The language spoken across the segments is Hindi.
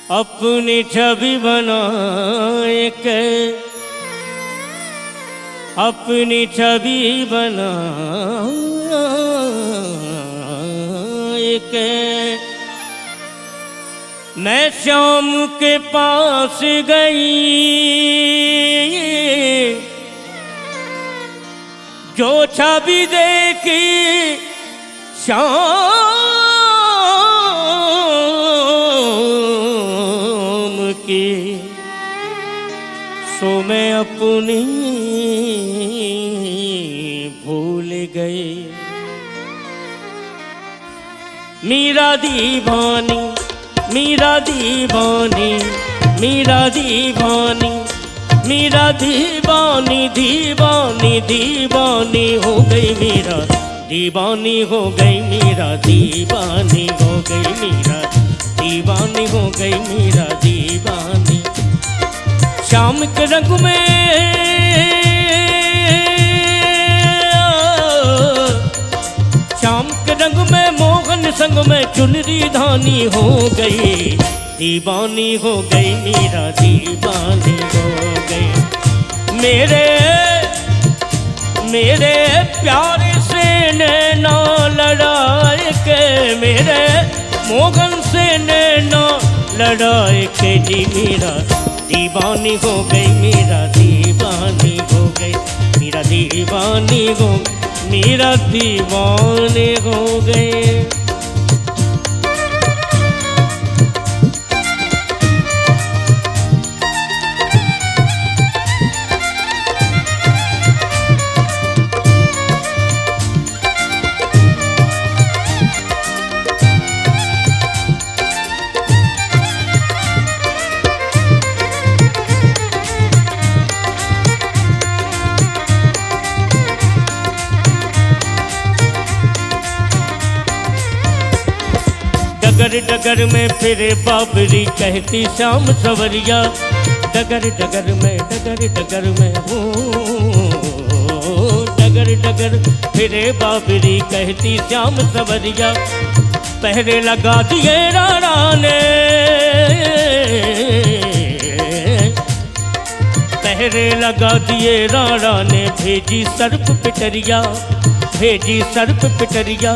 अपनी छवि बनाए के, अपनी छवि बनाए के मैं श्याम के पास गई, जो छवि देखी श्याम की, सो मैं अपनी भूल गई। मीरा दीवानी, मीरा दीवानी, मीरा दीवानी, मीरा दीवानी, दीवानी दीवानी हो गई मीरा, दीवानी हो गई मीरा, दीवानी हो गई मीरा, दीवानी हो गई मीरा, दीवानी। शाम के रंग में, शाम के रंग में मोहन संग में चुनरी धानी हो गई, दीवानी हो गई मीरा, दीवानी हो गई। मेरे प्यारे से नैना लड़ाए के, मेरे मोहन से नैना लड़ाए के जी मीरा, दीवानी हो गई मीरा, दीवानी हो गई मीरा, दीवानी हो मीरा, दीवानी हो गए। डगर डगर में फिरे बाबरी कहती श्याम सवरिया, डगर डगर में, डगर डगर में हो, डगर डगर फिरे बाबरी कहती श्याम सवरिया, पहरे लगा दिए राणा ने, पहरे लगा दिए राणा ने, भेजी सर्प पिटरिया, भेजी सर्प पिटरिया,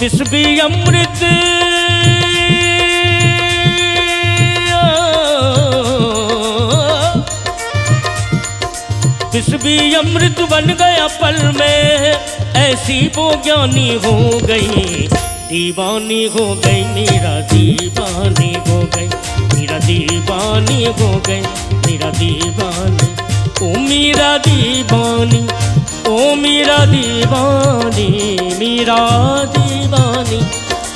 विष भी अमृत विष भी अमृत बन गया पल में, ऐसी वो ज्ञानी हो गई, दीवानी हो गई मीरा, दीवानी हो गई मीरा, दीवानी हो गई मीरा, दीवानी। ओ मीरा दीवानी, ओ मीरा दीवानी, मीरा दीवानी,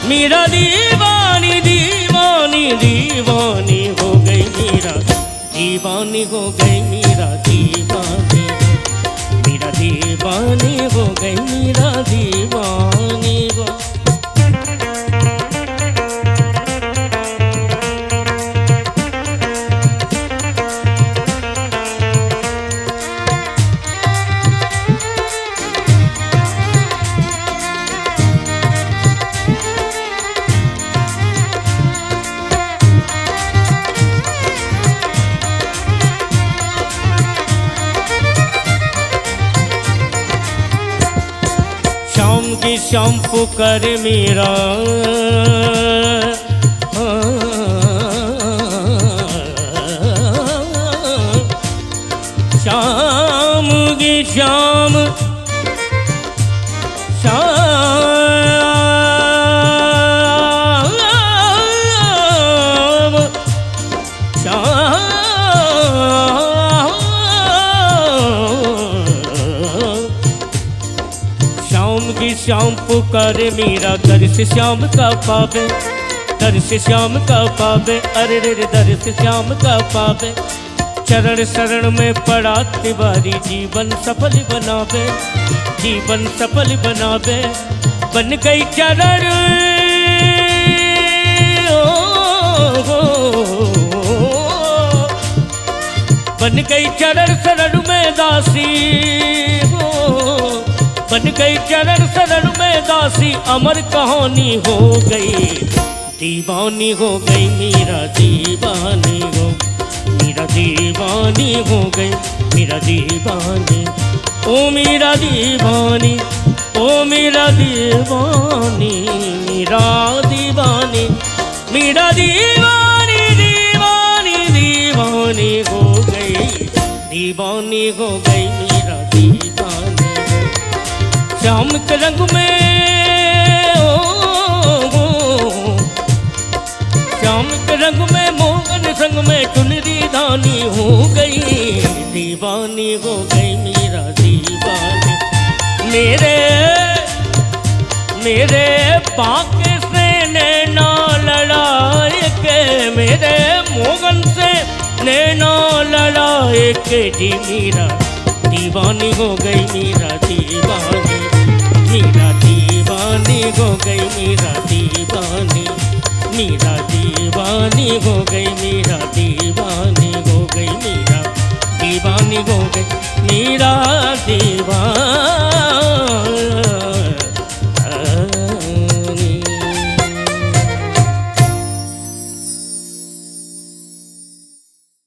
मीरा दीवानी, दीवानी दीवानी हो गई मीरा, दीवानी हो गई मीरा, दीवानी मीरा, दीवानी हो गई मीरा, दीवानी हो। की श्याम पुकार मीरा, श्याम की श्याम, श्याम श्याम की श्याम पुकारे मीरा, दर्श श्याम का पावे, दर्श श्याम का पावे, अरे रे दर्श श्याम का पावे, चरण शरण में पड़ा तिवारी, जीवन सफल बनावे, जीवन सफल बनावे, बन गई चरण बन गई चरण शरण में दासी हो, बन गई चरण शरण में दासी, अमर कहानी हो गई, दीवानी हो गई मीरा दीवानी हो, मीरा दीवानी हो गई मीरा दीवानी। ओ मीरा दीवानी, ओ मीरा दीवानी, मीरा दीवानी, मीरा दीवानी, दीवानी दीवानी हो गई, दीवानी हो गई मीरा दीवानी। श्याम के रंग में श्याम के रंग में मोहन संग में चुनरी धानी हो गई, दीवानी हो गई मीरा दीवानी। मेरे पाके से नैना लड़ाए के, मेरे मोहन से नैना लड़ाए के जी मीरा दीवानी हो गई मीरा दीवानी, मीरा दीवानी हो गई मीरा दीवानी, मीरा दीवानी हो गई मीरा दीवानी हो गई, मीरा दीवानी हो गई मीरा